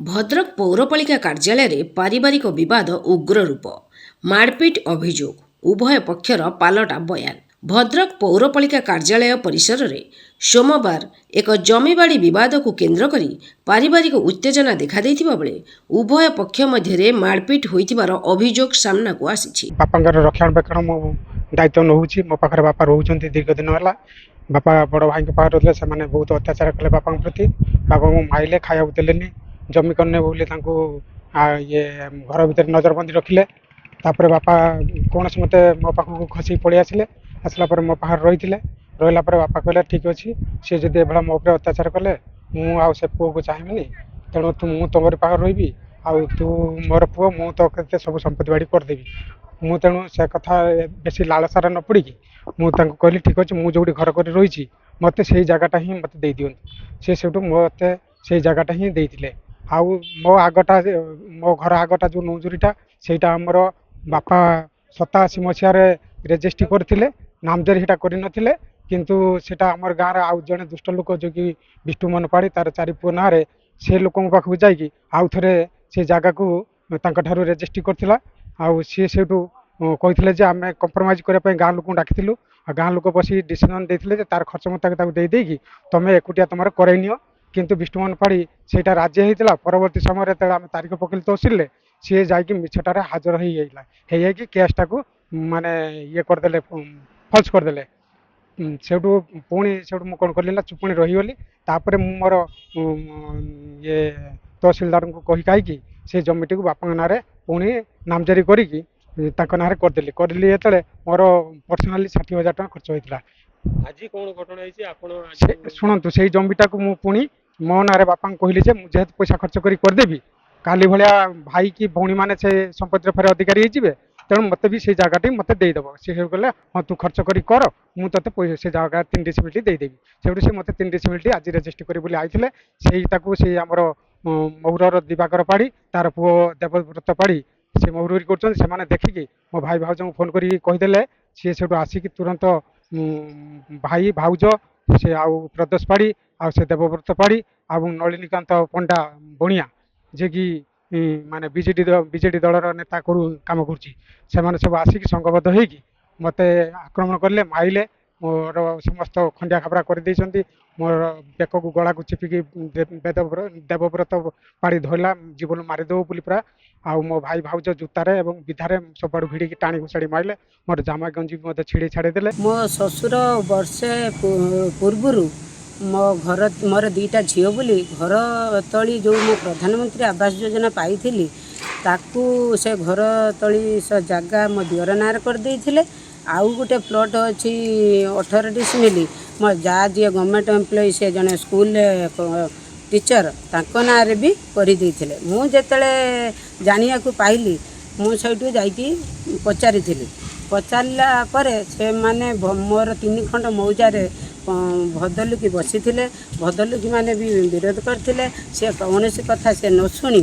ଭଦ୍ରକ ପୌରପାଳିକା କାର୍ଯ୍ୟାଳୟରେ ପାରିବାରିକ ବିବାଦ ଉଗ୍ର ରୂପ, ମାଡ଼ପିଟ୍ ଅଭିଯୋଗ, ଉଭୟ ପକ୍ଷର ପାଲଟା ବୟାନ। ଭଦ୍ରକ ପୌରପାଳିକା କାର୍ଯ୍ୟାଳୟ ପରିସରରେ ସୋମବାର ଏକ ଜମିବାଡ଼ି ବିବାଦକୁ କେନ୍ଦ୍ର କରି ପାରିବାରିକ ଉତ୍ତେଜନା ଦେଖାଦେଇଥିବା ବେଳେ ଉଭୟ ପକ୍ଷ ମଧ୍ୟରେ ମାଡ଼ପିଟ୍ ହୋଇଥିବାର ଅଭିଯୋଗ ସାମ୍ନାକୁ ଆସିଛି। ବାପାଙ୍କର ରକ୍ଷଣାବେକ୍ଷଣ ମୁଁ ଦାୟିତ୍ୱ ନେଉଛି। ମୋ ପାଖରେ ବାପା ରହୁଛନ୍ତି ଦୀର୍ଘ ଦିନ ହେଲା। ବାପା ବଡ଼ ଭାଇଙ୍କ ପାଖରେ ରହୁଥିଲେ, ସେମାନେ ବହୁତ ଅତ୍ୟାଚାର କଲେ ବାପାଙ୍କ ପ୍ରତି। ବାପାଙ୍କୁ ମାଇଲେ, ଖାଇବାକୁ ଦେଲେନି, ଜମି କରିନେ ବୋଲି ତାଙ୍କୁ ଇଏ ଘର ଭିତରେ ନଜରବନ୍ଦୀ ରଖିଲେ। ତାପରେ ବାପା କୌଣସି ମତେ ମୋ ପାଖକୁ ଖସିକି ପଳେଇ ଆସିଲା ପରେ ମୋ ପାଖରେ ରହିଲା ପରେ ବାପା କହିଲେ ଠିକ୍ ଅଛି, ସିଏ ଯଦି ଏଭଳିଆ ମୋ ଉପରେ ଅତ୍ୟାଚାର କଲେ ମୁଁ ଆଉ ସେ ପୁଅକୁ ଚାହିଁବିନି, ତେଣୁ ମୁଁ ତମରି ପାଖରେ ରହିବି, ଆଉ ତୁ ମୋର ପୁଅ, ମୁଁ ତ କେତେ ସବୁ ସମ୍ପତ୍ତି ବାଡ଼ି କରିଦେବି। ମୁଁ ତେଣୁ ସେ କଥା ବେଶୀ ଲାଳସାରେ ନ ପଡ଼ିକି ମୁଁ ତାଙ୍କୁ କହିଲି ଠିକ୍ ଅଛି, ମୁଁ ଯେଉଁଠି ଘର କରି ରହିଛି ମୋତେ ସେଇ ଜାଗାଟା ହିଁ ମୋତେ ଦେଇଦିଅନ୍ତୁ। ସେ ସେଇଠୁ ମୋତେ ସେଇ ଜାଗାଟା ହିଁ ଦେଇଥିଲେ। ଆଉ ମୋ ଘର ଆଗଟା ଯେଉଁ ନୌଜୁରିଟା, ସେଇଟା ଆମର ବାପା 87 ମସିହାରେ ରେଜିଷ୍ଟ୍ରି କରିଥିଲେ, ନାମଜାରୀ ସେଇଟା କରିନଥିଲେ। କିନ୍ତୁ ସେଇଟା ଆମର ଗାଁରେ ଆଉ ଜଣେ ଦୁଷ୍ଟ ଲୋକ ଯିଏକି ବିଷ୍ଣୁମୋହନ ପାଢ଼ୀ, ତାର 4 ପୁଅ ନାଁରେ ସେ ଲୋକଙ୍କ ପାଖକୁ ଯାଇକି ଆଉ ଥରେ ସେ ଜାଗାକୁ ତାଙ୍କଠାରୁ ରେଜିଷ୍ଟ୍ରି କରିଥିଲା। ଆଉ ସିଏ ସେଇଠୁ କହିଥିଲେ ଯେ ଆମେ କମ୍ପ୍ରମାଇଜ୍ କରିବା ପାଇଁ ଗାଁ ଲୋକଙ୍କୁ ଡାକିଥିଲୁ। ଆଉ ଗାଁ ଲୋକ ବସିକି ଡିସିସନ୍ ଦେଇଥିଲେ ଯେ ତାର ଖର୍ଚ୍ଚ ମତେ ତାକୁ ଦେଇକି ତମେ ଏକୁଟିଆ ତମର କରେଇ ନିଅ। କିନ୍ତୁ ବିଷ୍ଣୁମୋହନ ପାଢ଼ୀ ସେଇଟା ରାଜି ହେଇଥିଲା। ପରବର୍ତ୍ତୀ ସମୟରେ ଯେତେବେଳେ ଆମେ ତାରିଖ ପକେଇଲୁ ତହସିଲରେ, ସିଏ ଯାଇକି ମିଛଟାରେ ହାଜର ହେଇଯାଇକି କେସ୍ଟାକୁ ମାନେ ଇଏ କରିଦେଲେ, ଫଲ୍ସ କରିଦେଲେ। ସେଇଠୁ ମୁଁ କ'ଣ କଲି ନା ଚୁପୁଣି ରହିଗଲି। ତାପରେ ମୁଁ ମୋର ଇଏ ତହସିଲଦାରଙ୍କୁ କହିକି ସେ ଜମିଟିକୁ ବାପାଙ୍କ ନାଁରେ ପୁଣି ନାମଜାରୀ କରିକି ତାଙ୍କ ନାଁରେ କରିଲି। ଯେତେବେଳେ ମୋର ପର୍ସନାଲି 60,000 ଟଙ୍କା ଖର୍ଚ୍ଚ ହୋଇଥିଲା। ଆଜି କ'ଣ ଘଟଣା ହେଇଛି ଆପଣ ଶୁଣନ୍ତୁ, ସେଇ ଜମିଟାକୁ ମୁଁ ପୁଣି ମୋ ନାଁରେ ବାପାଙ୍କୁ କହିଲି ଯେ ମୁଁ ଯେହେତୁ ପଇସା ଖର୍ଚ୍ଚ କରି କରିଦେବି, କାଲି ଭଳିଆ ଭାଇ କି ଭଉଣୀମାନେ ସେ ସମ୍ପତ୍ତିର ଫେରେ ଅଧିକାରୀ ହେଇଯିବେ, ତେଣୁ ମୋତେ ବି ସେଇ ଜାଗାଟି ମୋତେ ଦେଇଦେବ। ସେ କହିଲେ ହଁ ତୁ ଖର୍ଚ୍ଚ କରି କର, ମୁଁ ତୋତେ ପଇସା ସେ ଜାଗା 3 ଡିସିମିଲି ଦେଇଦେବି। ସେଇଠୁ ସେ ମୋତେ 3 ଡିସିମିଲି ଆଜି ରେଜିଷ୍ଟ୍ରି କରି ବୋଲି ଆଇଥିଲେ। ସେଇଟାକୁ ସେଇ ଆମର ମହୁରର ଦିବାକର ପାଢ଼ୀ, ତାର ପୁଅ ଦେବବ୍ରତ ପାଢ଼ୀ ସେ ମହୁରୀ କରୁଛନ୍ତି। ସେମାନେ ଦେଖିକି ମୋ ଭାଇ ଭାଉଜଙ୍କୁ ଫୋନ୍ କରିକି କହିଦେଲେ। ସିଏ ସେଇଠୁ ଆସିକି ତୁରନ୍ତ ଭାଇ ଭାଉଜ ସେ ଆଉ ପ୍ରଦୋଷ ପାଢ଼ୀ ଆଉ ସେ ଦେବବ୍ରତ ପାଢ଼ୀ ଆଉ ନଳିନୀକାନ୍ତ ପଣ୍ଡା ବଣିଆ, ଯିଏକି ମାନେ ବିଜେଡି ଦଳର ନେତା କାମ କରୁଛି, ସେମାନେ ସବୁ ଆସିକି ସଂଘବଦ୍ଧ ହେଇକି ମୋତେ ଆକ୍ରମଣ କଲେ, ମାଇଲେ। ମୋର ସମସ୍ତ ଖଣ୍ଡିଆ ଖାବରା କରିଦେଇଛନ୍ତି। ମୋର ବେକକୁ ଗଳାକୁ ଚିପିକି ଦେବବ୍ରତ ପାଢ଼ୀ ଧରିଲା, ଜୀବନ ମାରିଦେବ ବୋଲି ପୁରା। ଆଉ ମୋ ଭାଇ ଭାଉଜ ଜୁତାରେ ଏବଂ ବିଧାରେ ସବୁଆଡ଼ୁ ଭିଡ଼ିକି ଟାଣି ଘୋଷାଡ଼ି ମାରିଲେ। ମୋର ଜାମା ଗଞ୍ଜି ବି ମୋତେ ଛିଡ଼େଇ ଛାଡ଼ିଦେଲେ। ମୋ ଶ୍ୱଶୁର ବର୍ଷେ ପୂର୍ବରୁ ମୋର 2ଟା ଝିଅ ବୋଲି ଘର ତଳି ଯେଉଁ ମୁଁ ପ୍ରଧାନମନ୍ତ୍ରୀ ଆବାସ ଯୋଜନା ପାଇଥିଲି, ତାକୁ ସେ ଘର ତଳି ଜାଗା ମୋ ଦିଅର ନାଁରେ କରିଦେଇଥିଲେ। ଆଉ ଗୋଟେ ପ୍ଲଟ୍ ଅଛି 18 ଡିସିମିଲି, ମୋ ଯାଆ ଯିଏ ଗଭର୍ଣ୍ଣମେଣ୍ଟ ଏମ୍ପ୍ଲୟି, ସେ ଜଣେ ସ୍କୁଲରେ ଟିଚର, ତାଙ୍କ ନାଁରେ ବି କରିଦେଇଥିଲେ। ମୁଁ ଯେତେବେଳେ ଜାଣିବାକୁ ପାଇଲି, ମୁଁ ସେଇଠୁ ଯାଇକି ପଚାରିଲା ପରେ ସେମାନେ ମୋର 3 ଖଣ୍ଡ ମୌଜାରେ ଭଦ୍ରଲୋକି ବସିଥିଲେ। ଭଦ୍ରଲୋକିମାନେ ବି ବିରୋଧ କରିଥିଲେ। ସେ କୌଣସି କଥା ସେ ନ ଶୁଣି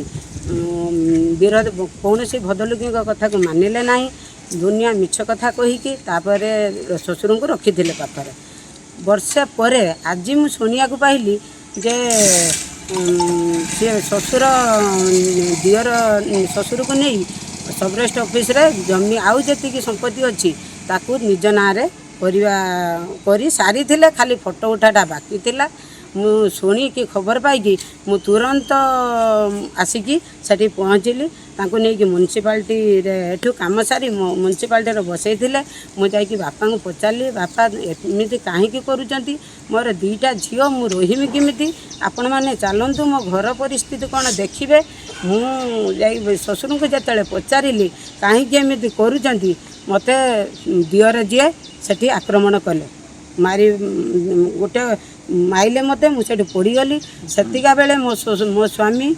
କୌଣସି ଭଦ୍ରଲୋକିଙ୍କ କଥାକୁ ମାନିଲେ ନାହିଁ। ଦୁନିଆ ମିଛ କଥା କହିକି ତାପରେ ଶ୍ୱଶୁରଙ୍କୁ ରଖିଥିଲେ ପାଖରେ। ବର୍ଷେ ପରେ ଆଜି ମୁଁ ଶୁଣିବାକୁ ପାଇଲି ଯେ ସେ ଦିଅର ଶ୍ୱଶୁରକୁ ନେଇ ସବରେଷ୍ଟ ଅଫିସରେ ଜମି ଆଉ ଯେତିକି ସମ୍ପତ୍ତି ଅଛି ତାକୁ ନିଜ ନାଁରେ କରି ସାରିଥିଲେ, ଖାଲି ଫଟୋ ଉଠାଟା ବାକି ଥିଲା। ମୁଁ ଶୁଣିକି ଖବର ପାଇକି ମୁଁ ତୁରନ୍ତ ଆସିକି ସେଠି ପହଞ୍ଚିଲି। ତାଙ୍କୁ ନେଇକି ମ୍ୟୁନିସିପାଲିଟିରେ ଏଠୁ କାମ ସାରି ମ୍ୟୁନିସିପାଲିଟିରେ ବସେଇଥିଲେ। ମୁଁ ଯାଇକି ବାପାଙ୍କୁ ପଚାରିଲି, ବାପା ଏମିତି କାହିଁକି କରୁଛନ୍ତି? ମୋର 2ଟା ଝିଅ, ମୁଁ ରହିବି କେମିତି? ଆପଣମାନେ ଚାଲନ୍ତୁ, ମୋ ଘର ପରିସ୍ଥିତି କ'ଣ ଦେଖିବେ। ମୁଁ ଯାଇ ଶ୍ୱଶୁରଙ୍କୁ ଯେତେବେଳେ ପଚାରିଲି କାହିଁକି ଏମିତି କରୁଛନ୍ତି, ମୋତେ ଦିଅର ଯିଏ ସେଠି ଆକ୍ରମଣ କଲେ, ଗୋଟେ ମାଇଲେ ମୋତେ। ମୁଁ ସେଠି ପଡ଼ିଗଲି। ସେତିକା ବେଳେ ମୋ ସ୍ୱାମୀ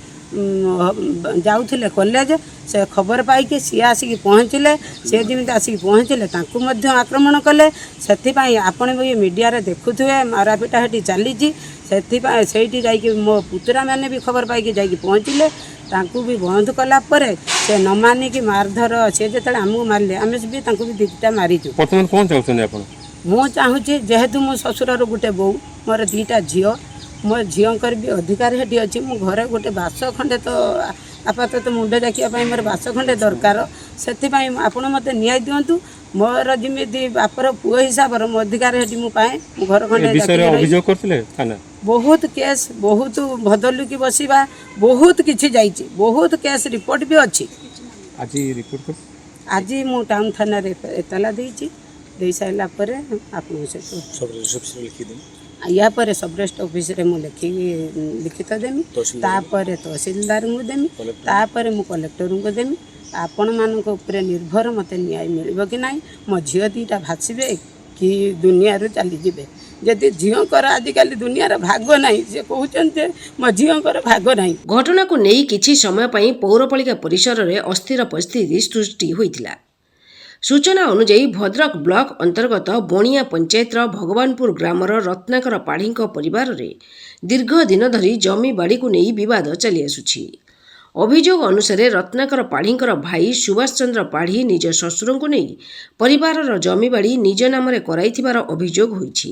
ଯାଉଥିଲେ କଲେଜ, ସେ ଖବର ପାଇକି ସିଏ ଆସିକି ପହଞ୍ଚିଲେ। ସିଏ ଯେମିତି ଆସିକି ପହଞ୍ଚିଲେ, ତାଙ୍କୁ ମଧ୍ୟ ଆକ୍ରମଣ କଲେ। ସେଥିପାଇଁ ଆପଣ ବି ମିଡ଼ିଆରେ ଦେଖୁଥିବେ, ମାରାପିଟା ସେଠି ଚାଲିଛି। ସେଥିପାଇଁ ସେଇଠି ଯାଇକି ମୋ ପୁତୁରାମାନେ ବି ଖବର ପାଇକି ଯାଇକି ପହଞ୍ଚିଲେ। ତାଙ୍କୁ ବି ବନ୍ଦ କଲା ପରେ ସେ ନ ମାନିକି ମାରଧର, ସେ ଯେତେବେଳେ ଆମକୁ ମାରିଲେ ଆମେ ବି ତାଙ୍କୁ ବି 2ଟା ମାରିଛୁ। ବର୍ତ୍ତମାନ କ'ଣ ଚାହୁଁଛନ୍ତି ଆପଣ? ମୁଁ ଚାହୁଁଛି, ଯେହେତୁ ମୋ ଶ୍ୱଶୁରର ଗୋଟେ ବୋଉ, ମୋର 2ଟା ଝିଅ, ମୋ ଝିଅଙ୍କର ବି ଅଧିକାର ସେଠି ଅଛି। ମୁଁ ଘରେ ଗୋଟେ ବାସ ଖଣ୍ଡେ ତ ଆପାତତଃ ମୁଣ୍ଡ ଜାକିବା ପାଇଁ ମୋର ବାସ ଖଣ୍ଡେ ଦରକାର। ସେଥିପାଇଁ ଆପଣ ମୋତେ ନ୍ୟାୟ ଦିଅନ୍ତୁ। ମୋର ଯେମିତି ବାପର ପୁଅ ହିସାବର ମୋ ଅଧିକାର ସେଠି ମୁଁ ପାଏ। ମୁଁ ଘର ଏ ଖଣ୍ଡେ ବିଷୟରେ ଜାକିକି ଅଭିଯୋଗ କରିଥିଲେ ଥାନା? ବହୁତ କେସ୍, ବହୁତ ଭଦଲୁକି ବସିବା, ବହୁତ କିଛି ଯାଇଛି, ବହୁତ କେସ୍ ରିପୋର୍ଟ ବି ଅଛି। ଆଜି ରିପୋର୍ଟ କରି ଆଜି ମୁଁ ଟାଉନ୍ ଥାନାରେ ଏତଲା ଦେଇଛି। ଦେଇସାରିଲା ପରେ ଆପଣଙ୍କ ସହିତ ୟା ପରେ ସବରେଷ୍ଟ ଅଫିସରେ ମୁଁ ଲିଖିତ ଦେମି, ତାପରେ ତହସିଲଦାରଙ୍କୁ ଦେମି, ତାପରେ ମୁଁ କଲେକ୍ଟରଙ୍କୁ ଦେମି। ଆପଣମାନଙ୍କ ଉପରେ ନିର୍ଭର ମୋତେ ନ୍ୟାୟ ମିଳିବ କି ନାହିଁ, ମୋ ଝିଅ ଦୁଇଟା ଭାସିବେ କି ଦୁନିଆରୁ ଚାଲିଯିବେ। ଯଦି ଝିଅଙ୍କର ଆଜିକାଲି ଦୁନିଆର ଭାଗ ନାହିଁ, ସେ କହୁଛନ୍ତି ଯେ ମୋ ଝିଅଙ୍କର ଭାଗ ନାହିଁ। ଘଟଣାକୁ ନେଇ କିଛି ସମୟ ପାଇଁ ପୌରପାଳିକା ପରିସରରେ ଅସ୍ଥିର ପରିସ୍ଥିତି ସୃଷ୍ଟି ହୋଇଥିଲା। ସୂଚନା ଅନୁଯାୟୀ ଭଦ୍ରକ ବ୍ଲକ ଅନ୍ତର୍ଗତ ବଣିଆ ପଞ୍ଚାୟତର ଭଗବାନପୁର ଗ୍ରାମର ରତ୍ନାକର ପାଢ଼ୀଙ୍କ ପରିବାରରେ ଦୀର୍ଘ ଦିନ ଧରି ଜମି ବାଡ଼ିକୁ ନେଇ ବିବାଦ ଚାଲିଆସୁଛି। ଅଭିଯୋଗ ଅନୁସାରେ ରତ୍ନାକର ପାଢ଼ୀଙ୍କର ଭାଇ ସୁଭାଷ ଚନ୍ଦ୍ର ପାଢ଼ୀ ନିଜ ଶ୍ୱଶୁରଙ୍କୁ ନେଇ ପରିବାରର ଜମିବାଡ଼ି ନିଜ ନାମରେ କରାଇଥିବାର ଅଭିଯୋଗ ହୋଇଛି।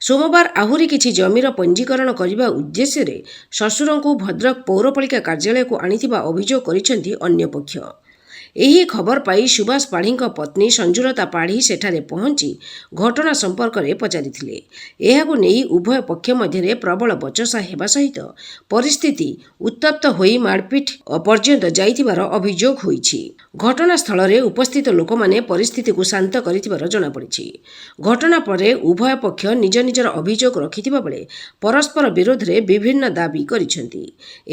ସୋମବାର ଆହୁରି କିଛି ଜମିର ପଞ୍ଜୀକରଣ କରିବା ଉଦ୍ଦେଶ୍ୟରେ ଶ୍ୱଶୁରଙ୍କୁ ଭଦ୍ରକ ପୌରପାଳିକା କାର୍ଯ୍ୟାଳୟକୁ ଆଣିଥିବା ଅଭିଯୋଗ କରିଛନ୍ତି ଅନ୍ୟ ପକ୍ଷ। ଏହି ଖବର ପାଇ ସୁଭାଷ ପାଢ଼ୀଙ୍କ ପତ୍ନୀ ସଞ୍ଜୁଲତା ପାଢ଼ୀ ସେଠାରେ ପହଞ୍ଚି ଘଟଣା ସମ୍ପର୍କରେ ପଚାରିଥିଲେ। ଏହାକୁ ନେଇ ଉଭୟ ପକ୍ଷ ମଧ୍ୟରେ ପ୍ରବଳ ବଚସା ହେବା ସହିତ ପରିସ୍ଥିତି ଉତ୍ତପ୍ତ ହୋଇ ମାରପିଟ ପର୍ଯ୍ୟନ୍ତ ଯାଇଥିବାର ଅଭିଯୋଗ ହୋଇଛି। ଘଟଣାସ୍ଥଳରେ ଉପସ୍ଥିତ ଲୋକମାନେ ପରିସ୍ଥିତିକୁ ଶାନ୍ତ କରିଥିବାର ଜଣାପଡ଼ିଛି। ଘଟଣା ପରେ ଉଭୟ ପକ୍ଷ ନିଜ ନିଜର ଅଭିଯୋଗ ରଖିଥିବା ବେଳେ ପରସ୍ପର ବିରୋଧରେ ବିଭିନ୍ନ ଦାବି କରିଛନ୍ତି।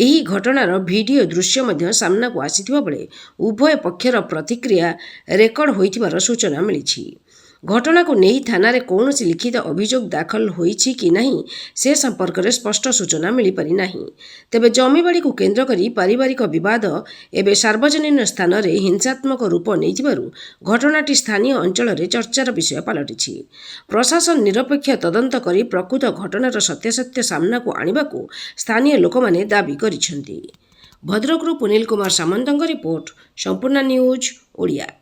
ଏହି ଘଟଣାର ଭିଡ଼ିଓ ଦୃଶ୍ୟ ମଧ୍ୟ ସାମ୍ନାକୁ ଆସିଥିବା ବେଳେ ଉଭୟ ପକ୍ଷର ପ୍ରତିକ୍ରିୟା ରେକର୍ଡ ହୋଇଥିବାର ସୂଚନା ମିଳିଛି। ଘଟଣାକୁ ନେଇ ଥାନାରେ କୌଣସି ଲିଖିତ ଅଭିଯୋଗ ଦାଖଲ ହୋଇଛି କି ନାହିଁ ସେ ସମ୍ପର୍କରେ ସ୍ପଷ୍ଟ ସୂଚନା ମିଳିପାରି ନାହିଁ। ତେବେ ଜମିବାଡ଼ିକୁ କେନ୍ଦ୍ର କରି ପାରିବାରିକ ବିବାଦ ଏବେ ସାର୍ବଜନୀନ ସ୍ଥାନରେ ହିଂସାତ୍ମକ ରୂପ ନେଇଥିବାରୁ ଘଟଣାଟି ସ୍ଥାନୀୟ ଅଞ୍ଚଳରେ ଚର୍ଚ୍ଚାର ବିଷୟ ପାଲଟିଛି। ପ୍ରଶାସନ ନିରପେକ୍ଷ ତଦନ୍ତ କରି ପ୍ରକୃତ ଘଟଣାର ସତ୍ୟାସତ୍ୟ ସାମ୍ନାକୁ ଆଣିବାକୁ ସ୍ଥାନୀୟ ଲୋକମାନେ ଦାବି କରିଛନ୍ତି। ଭଦ୍ରକରୁ ପୁନିଲ କୁମାର ସାମନ୍ତଙ୍କ ରିପୋର୍ଟ, ସମ୍ପୂର୍ଣ୍ଣ ନ୍ୟୁଜ୍ ଓଡ଼ିଆ।